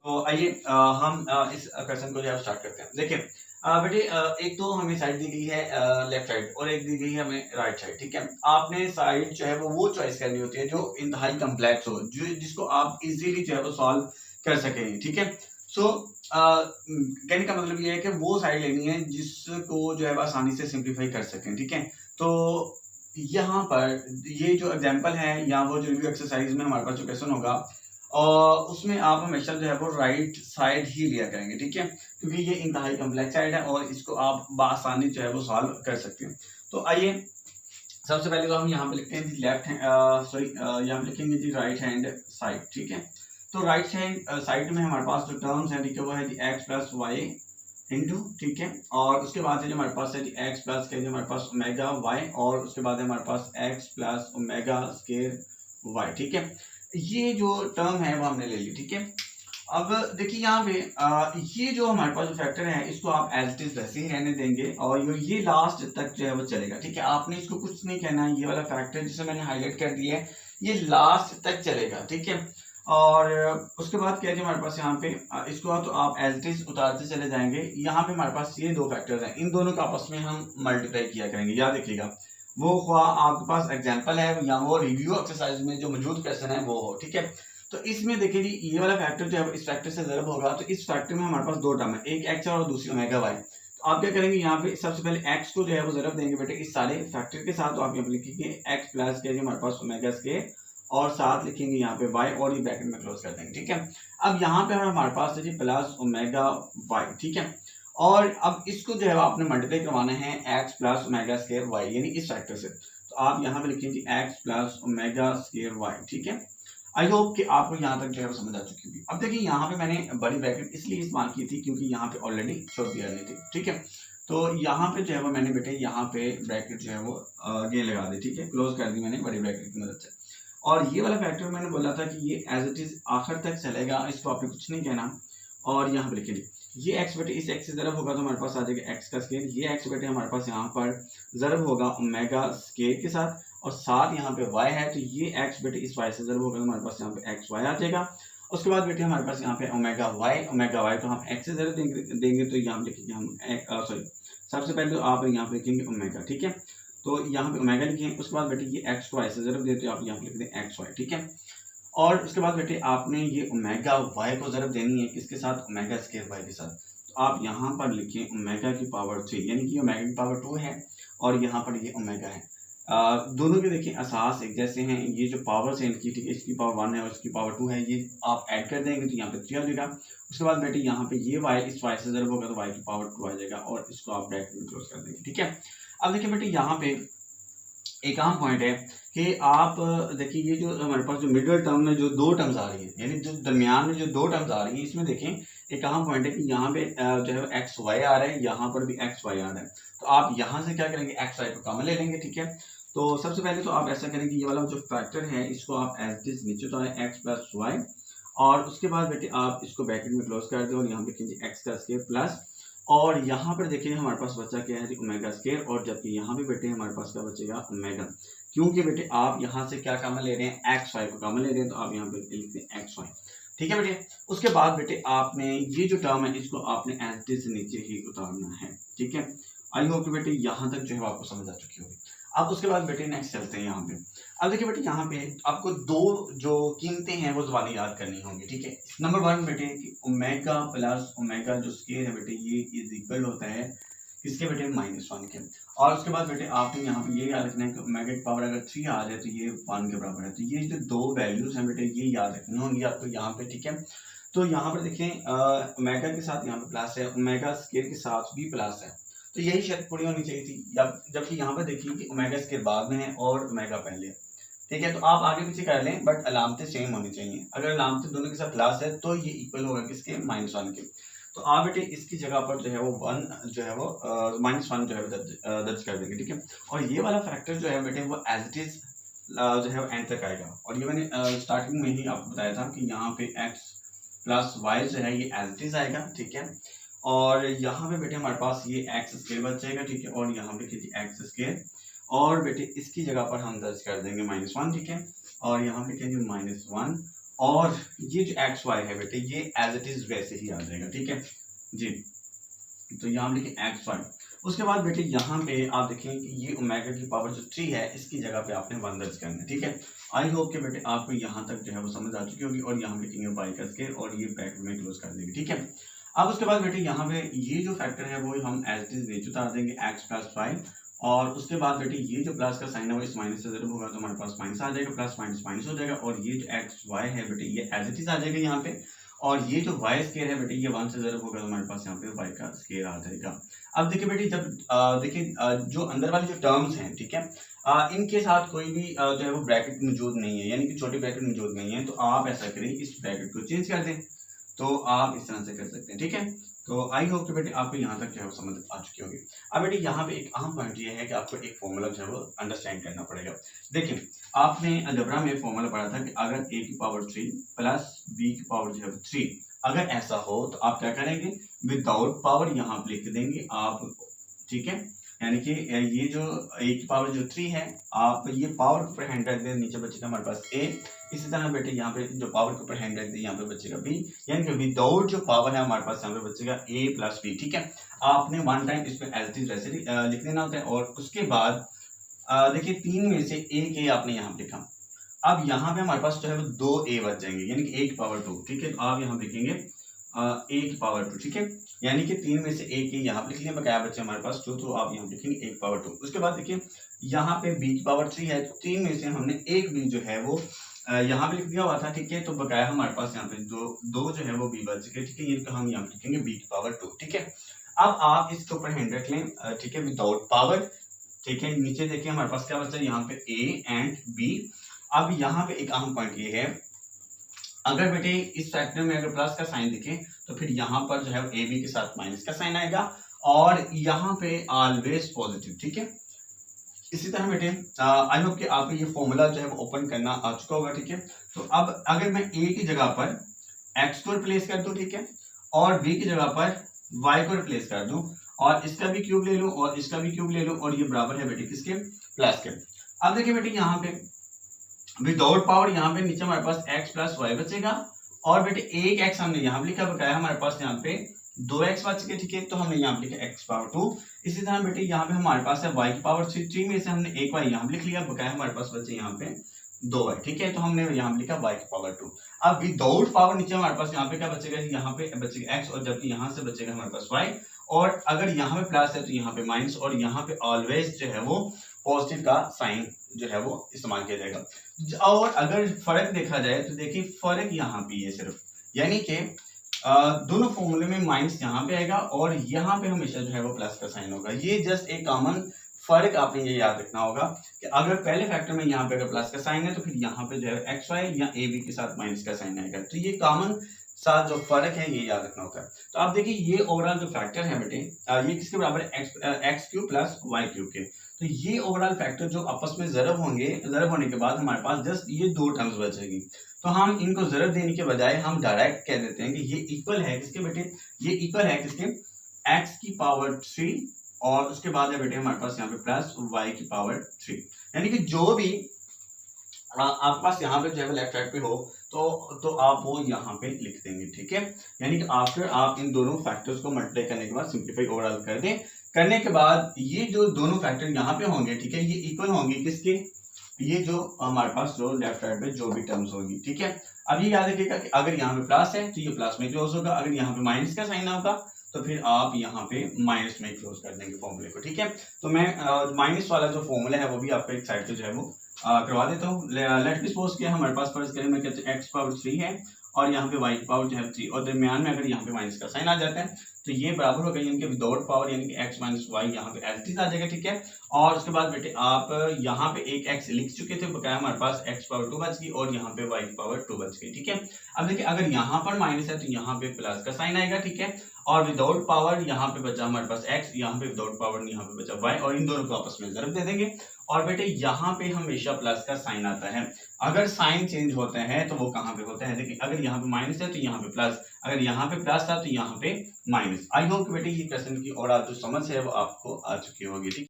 तो आइए हम इस क्वेश्चन को जो है स्टार्ट करते हैं। देखिए बेटे एक तो हमें साइड दी गई है लेफ्ट साइड और एक दी गई है हमें राइट साइड, ठीक है। आपने साइड जो है वो चॉइस करनी होती है जो इंतहाई कम्प्लेक्स हो, जो जिसको आप इजीली जो है वो सॉल्व कर सकें, ठीक है। सो कहने का मतलब ये है कि वो साइड लेनी है जिसको जो है वो आसानी से सिंप्लीफाई कर सकें, ठीक है। तो यहाँ पर ये जो एग्जाम्पल है या वो जो रिव्यू एक्सरसाइज में हमारे पास जो क्वेश्चन होगा और उसमें आप हमेशा जो है वो राइट साइड ही लिया करेंगे, ठीक है, क्योंकि ये इंतहाई कम्प्लेक्स साइड है और इसको आप बआसानी जो है वो सॉल्व कर सकते हैं। तो आइए सबसे पहले तो हम यहाँ पे लिखते हैं जी लेफ्ट हैंड, सॉरी यहाँ पे लिखेंगे जी राइट हैंड साइड, ठीक है। तो राइट हैंड साइड में हमारे पास जो टर्म्स है, ठीक है, वो है जी एक्स प्लस वाई इंटू, ठीक है, और उसके बाद है जो हमारे पास है जी एक्स प्लस के जो हमारे पास ओमेगा वाई और उसके बाद है हमारे पास X plus omega square Y, ठीक है। ये जो टर्म है वो हमने ले ली, ठीक है। अब देखिए यहाँ पे ये जो हमारे पास जो फैक्टर है इसको आप एज इट इज वैसे ही रहने देंगे और ये लास्ट तक जो है वो चलेगा, ठीक है। आपने इसको कुछ नहीं कहना है, ये वाला फैक्टर जिसे मैंने हाईलाइट कर दिया है ये लास्ट तक चलेगा, ठीक है। और उसके बाद क्या है हमारे पास यहाँ पे इसको तो आप एज इट इज उतारते चले जाएंगे। यहाँ पे हमारे पास ये दो फैक्टर्स हैं, इन दोनों का आपस में हम मल्टीप्लाई किया करेंगे, याद रखिएगा। वो आपके पास एग्जाम्पल है या वो रिव्यू एक्सरसाइज में जो मौजूद क्वेश्चन है वो हो, ठीक है। तो इसमें देखिए जी ये वाला फैक्टर जो है इस फैक्टर से ज़रब होगा, तो इस फैक्टर में हमारे पास दो टर्म है, एक एक्स और दूसरी ओमेगा वाई। तो आप क्या करेंगे यहाँ पे सबसे पहले एक्स को जो है वो ज़रब देंगे बेटे इस सारे फैक्टर के साथ। तो आप यहाँ पे लिखेंगे एक्स प्लस के हमारे पास ओमेगा के और साथ लिखेंगे यहाँ पे वाई और ये ब्रैकेट में क्लोज कर देंगे, ठीक है। अब यहाँ पे हमारे पास है जी प्लस ओमेगा वाई, ठीक है। और अब इसको जो है आपने मल्टीप्लाई करवाना है x plus omega square y यानी इस फैक्टर से। तो आप यहाँ पे लिखेंगे x plus omega square Y, ठीक है। आई होप कि आपको यहाँ तक जो है समझ आ चुकी होगी। अब देखिए यहाँ पे मैंने बड़ी ब्रैकेट इसलिए इस्तेमाल की थी क्योंकि यहाँ पे ऑलरेडी छोड़ दिया नहीं थी, ठीक है। तो यहाँ पे जो है वो मैंने बेटे यहाँ पे ब्रैकेट जो है वो ये लगा दी, ठीक है, क्लोज कर दी मैंने बड़ी ब्रैकेट की मदद से। और ये वाला फैक्टर मैंने बोला था कि ये एज इट इज आखिर तक चलेगा, इसको आपने कुछ नहीं कहना। और यहाँ पे लिखिए ये एक्स बेटे इस एक्स से ज़रब होगा तो हमारे पास आ जाएगा एक्स का स्केयर, ये एक्स बेटे हमारे पास यहाँ पर ज़रब होगा ओमेगा स्केयर के साथ और साथ यहाँ पे y है, तो ये x बेटे इस y से ज़रब होगा तो हमारे पास यहाँ पे एक्स वाई आ जाएगा। उसके बाद बेटे हमारे पास यहाँ पे ओमेगा y तो हम x से ज़रब देंगे तो यहाँ पे लिखेंगे हम सॉरी सबसे पहले तो आप यहाँ पे लिखेंगे ओमेगा, ठीक है। तो यहाँ पे ओमेगा लिखेंगे, उसके बाद बेटे ये x को y से ज़रब देते हो आप यहाँ पे लिख दें एक्स वाई, ठीक है। और उसके बाद बेटे आपने ये ओमेगा y को ज़रब देनी है किसके साथ, ओमेगा स्केयर y के साथ। तो आप यहाँ पर लिखें ओमेगा की पावर 3 यानी कि ओमेगा की पावर 2 है और यहाँ पर ये ओमेगा है। दोनों के देखिए असास एक जैसे हैं, ये जो पावर्स हैं इनकी, ठीक है, इसकी पावर 1 है और इसकी पावर 2 है, ये आप ऐड कर देंगे तो यहाँ पे 3 आ जाएगा। उसके बाद बेटे यहाँ पे ये y इस y से ज़रब होगा तो y की पावर 2 आ जाएगा और इसको आप ब्रैकेट में क्लोज कर देंगे, ठीक है। अब देखिए बेटे यहाँ पे एक अहम पॉइंट है कि आप देखिए ये जो हमारे पास जो मिडिल टर्म में जो दो टर्म्स आ रही हैं यानी जो दरमियान में जो दो टर्म्स आ रही हैं, इसमें देखें एक अहम पॉइंट है कि यहाँ पे जो है एक्स वाई आ रहा है, यहाँ पर भी एक्स वाई आ रहा है। तो आप यहाँ से क्या करेंगे, एक्स वाई को कॉमन ले लेंगे, ठीक है। तो सबसे पहले तो आप ऐसा करेंगे, ये वाला जो फैक्टर है इसको आप एज इट इज नीचे तो आए एक्स प्लस वाई और उसके बाद बेटे आप इसको ब्रैकेट में क्लोज कर दो और यहाँ पे लिखेंगे एक्स का स्केयर प्लस और यहाँ पर देखिए हमारे पास बचा क्या है ओमेगा स्केयर और जबकि यहाँ पे बेटे हमारे पास क्या बचेगा ओमेगा, क्योंकि बेटे आप यहाँ से क्या कॉमन ले रहे हैं, एक्स वाई को कॉमन ले रहे हैं, तो आप यहाँ पे लिखते हैं एक्स वाई, ठीक है बेटे। उसके बाद बेटे आपने ये जो टर्म है इसको आपने एज इट इज नीचे ही उतारना है, ठीक है। आई होप कि बेटे यहाँ तक जो है आपको समझ आ चुकी होगी। अब उसके बाद बेटे नेक्स्ट चलते हैं यहाँ पे। अब देखिए बेटे यहाँ पे आपको दो जो कीमतें हैं वो ज़बानी याद करनी होंगी, ठीक है। नंबर 1 बेटे कि ओमेगा प्लस ओमेगा जो स्केयर है बेटे ये इज इक्वल होता है किसके बेटे, -1 के। और उसके बाद बेटे आपने यहाँ पे ये याद रखना है कि ओमेगा की पावर अगर 3 आ जाए तो ये 1 के बराबर है। तो ये जो दो वैल्यूज हैं बेटे ये याद रखनी होंगी आपको यहाँ पे, ठीक है। तो यहाँ पर देखें ओमेगा के साथ यहाँ पे प्लस है, ओमेगा स्केयर के साथ भी प्लस है, तो यही शर्त पूरी होनी चाहिए थी। जबकि यहाँ पर देखिए कि ओमेगा स्केयर बाद में है और ओमेगा पहले है, ठीक है। तो आप आगे पीछे कर लें बट अलामतें सेम होनी चाहिए। अगर अलामतें दोनों के साथ प्लस है तो ये इक्वल होगा किसके, -1 के। तो आप बेटे इसकी जगह पर जो है वो 1 जो है वो -1 जो है दर्ज कर देंगे, ठीक है। और ये वाला फैक्टर जो है बेटे वो एज इट इज जो है वो एंड तक आएगा। और ये मैंने स्टार्टिंग में ही आपको बताया था कि यहाँ पे x प्लस वाई जो है ये एज इट इज आएगा, ठीक है। और यहाँ पे बेटे हमारे पास ये एक्स स्केयर बच जाएगा, ठीक है। और यहाँ पे कीजिए एक्स स्केयर और बेटे इसकी जगह पर हम दर्ज कर देंगे -1, ठीक है। और यहाँ पे लिखेंगे -1 और ये जो एक्स वाई है बेटे ये एज इट इज वैसे ही आ जाएगा, ठीक है जी। तो यहाँ हम लिखे एक्स वाई। उसके बाद बेटे यहाँ पे आप देखें कि ये ओमेगा की पावर जो 3 है इसकी जगह पे आपने 1 दर्ज करना है, ठीक है। आई होप कि बेटे आपको यहाँ तक जो है वो समझ आ चुकी होगी। और यहाँ लिखेंगे वाई का स्केयर और ये ब्रैकेट में क्लोज कर देंगे, ठीक है। अब उसके बाद बेटे यहाँ पे ये जो फैक्टर है वो हम एज इट इज नीचे उतार देंगे एक्स प्लस वाई। और उसके बाद बेटे ये जो प्लस का साइन है वो इस माइनस से जरूर होगा तो हमारे पास माइनस आ जाएगा, प्लस माइनस माइनस हो जाएगा। और ये जो एक्स वाई है बेटे ये एज इट इज आ जाएगा यहाँ पे। और ये जो वाई स्केयर है बेटे ये 1 से जरूर होगा तो हमारे पास यहाँ पे वाई का स्केयर आ जाएगा। अब देखिए बेटे जब देखिए जो अंदर वाली जो टर्म्स हैं, ठीक है, इनके साथ कोई भी जो है वो ब्रैकेट मौजूद नहीं है, यानी कि छोटी ब्रैकेट मौजूद नहीं है, तो आप ऐसा करें इस ब्रैकेट को चेंज कर दें। तो आप इस तरह से कर सकते हैं, ठीक है। तो आई होप कि बेटे आपको यहाँ तक जो है वो समझ आ चुकी होगी। अब बेटे यहाँ पे एक अहम पॉइंट ये है कि आपको एक फॉर्मूला जो है वो अंडरस्टैंड करना पड़ेगा। देखिए आपने अलजेब्रा में फॉर्मूला पढ़ा था कि अगर a की पावर 3 प्लस b की पावर जो है 3, अगर ऐसा हो तो आप क्या करेंगे, विदाउट पावर यहाँ पे लिख देंगे आप, ठीक है। यानी कि ये जो a की पावर जो 3 है आप ये पावर के ऊपर हैंड रख दें, नीचे बचेगा हमारे पास a। इसी तरह बेटे यहाँ पे जो पावर के ऊपर हैंड रख दें यहाँ पे बचेगा b, यानी कि विदाउट जो पावर है हमारे पास यहाँ पे बचेगा a प्लस b, ठीक है। आपने 1 टाइम इसमें एज इट इज वैसे लिख देना होता है। और उसके बाद देखिए 3 में से एक a आपने यहाँ पे लिखा। अब यहाँ पे हमारे पास जो है वो 2 a बच जाएंगे, यानी कि a की पावर 2, ठीक है। तो आप यहाँ लिखेंगे a की पावर 2, ठीक है। यानी कि 3 में से एक ही यहाँ पे लिख लिया, बकाया बच्चे हमारे पास 2, तो आप यहाँ लिखेंगे a की पावर 2। उसके बाद देखिए यहाँ पे b की पावर 3 है, तो 3 में से हमने एक b जो है वो यहाँ पे लिख दिया हुआ था, ठीक है। तो बकाया हमारे पास यहाँ पे दो जो है वो b बच गए, ठीक है। ये हम यहाँ लिखेंगे b की पावर 2, ठीक है। अब आप इसके ऊपर हैंड रख लें, ठीक है, विदाउट पावर, ठीक है। नीचे देखिए हमारे पास क्या बचा है यहाँ पे a एंड b। अब यहाँ पे एक अहम पॉइंट ये है, अगर बेटे इस फैक्टर में अगर प्लस का साइन दिखे तो फिर यहाँ पर जो है ए बी के साथ माइनस का साइन आएगा और यहाँ पे ऑलवेज पॉजिटिव, ठीक है। इसी तरह बेटे आई होप कि आपको ये फॉर्मूला जो है वो ओपन करना आ चुका होगा, ठीक है। तो अब अगर मैं ए की जगह पर एक्स को रिप्लेस कर दूं, ठीक है, और बी की जगह पर वाई को रिप्लेस कर दूं और इसका भी क्यूब ले लूं और इसका भी क्यूब ले लूं और ये बराबर है बेटे किसके, प्लस के। अब देखिए बेटे यहाँ पे विदाउट पावर यहाँ पे नीचे हमारे पास x प्लस वाई बचेगा और बेटे एक x हमने यहाँ पे लिखा, बकाया हमारे पास यहाँ पे 2x बच गए, ठीक है। तो हमने यहाँ पे लिखा x पावर 2। इसी तरह बेटे यहाँ पे हमारे पास है y की पावर 3 में से हमने एक y यहाँ पे लिख लिया, बकाया हमारे पास बचे यहाँ पे 2y, ठीक है। तो हमने यहाँ पे लिखा y की पावर 2। अब विदाउट पावर नीचे हमारे पास यहाँ पे क्या बचेगा, यहाँ पे बचेगा x और जबकि यहाँ से बचेगा हमारे पास y। और अगर यहाँ पे प्लस है तो यहाँ पे माइनस और यहाँ पे ऑलवेज जो है वो पॉजिटिव का साइन जो है वो इस्तेमाल किया जाएगा। और अगर फर्क देखा जाए तो देखिए फर्क यहाँ पे है सिर्फ, यानी कि दोनों फॉर्मूले में माइनस यहाँ पे आएगा और यहाँ पे हमेशा जो है वो प्लस का साइन होगा। ये जस्ट एक कॉमन फर्क आपने ये याद रखना होगा कि अगर पहले फैक्टर में यहाँ पे अगर प्लस का साइन है तो फिर यहाँ पे जो है एक्स वाई या ए बी के साथ माइनस का साइन आएगा। तो ये कॉमन साथ जो फर्क है ये याद रखना होता है। तो आप देखिए ये ओवरऑल जो फैक्टर है बेटे ये किसके बराबर है, x cube plus y cube के। तो ये ओवरऑल फैक्टर जो आपस में ज़रब होंगे, ज़रब होने के बाद हमारे पास जस्ट ये 2 टर्म्स बचेगी। तो हम इनको ज़रब देने के बजाय हम डायरेक्ट कह देते हैं कि ये इक्वल है किसके बेटे, ये इक्वल है किसके, एक्स की पावर 3 और उसके बाद है बेटे हमारे पास यहाँ पे प्लस वाई की पावर 3। यानी कि जो भी आपके पास यहाँ पे जो है लेफ्ट साइड पे हो तो आप वो यहाँ पे लिख देंगे, ठीक है। यानी कि आफ्टर आप इन दोनों फैक्टर्स को मल्टीप्लाई करने के बाद सिंप्लीफाई ओवरऑल कर दें। करने के बाद ये जो दोनों फैक्टर यहाँ पे होंगे, ठीक है, ये इक्वल होंगे किसके, ये जो हमारे पास जो लेफ्ट साइड पे जो भी टर्म्स होगी, ठीक है। अब ये याद रखिएगा कि अगर यहाँ पे प्लस है तो ये प्लस में क्लोज होगा, अगर यहाँ पे माइनस का साइन होगा तो फिर आप यहाँ पे माइनस में क्लोज कर देंगे फॉर्मूले को, ठीक है। तो मैं माइनस वाला जो फॉर्मूला है वो भी आपको एक साइड पे जो है वो करवा देता हूँ। लेट बी सपोज कि हमारे पास फर्ज करें मैं कहते हैं एक्स पावर 3 है और यहाँ पे वाई की पावर जो है 3 और दरमियान में अगर यहाँ पे माइनस का साइन आ जाता है तो ये बराबर हो गया, यानी कि विदाउट पावर यानी कि एक्स माइनस वाई यहाँ पे एज इट इज आ जाएगा, ठीक है। और उसके बाद बेटे आप यहाँ पे एक एक्स लिख चुके थे, बकाया हमारे पास एक्स पावर 2 बच गई और यहाँ पे वाई की पावर 2 बच गई, ठीक है। अब देखिए अगर यहाँ पर माइनस है तो यहाँ पे प्लस का साइन आएगा, ठीक है। और विदाउट पावर यहाँ पे बचा हमारे पास x, यहाँ पे विदाउट पावर यहाँ पे बचा y और इन दोनों को आपस में ज़रब दे देंगे। और बेटे यहाँ पे हमेशा प्लस का साइन आता है। अगर साइन चेंज होते हैं तो वो कहाँ पे होता है, देखिए अगर यहाँ पे माइनस है तो यहाँ पे प्लस, अगर यहाँ पे प्लस था तो यहाँ पे माइनस। आई होप कि बेटे ये क्वेश्चन की और आप जो समझ है वो आपको आ चुकी होगी, ठीक।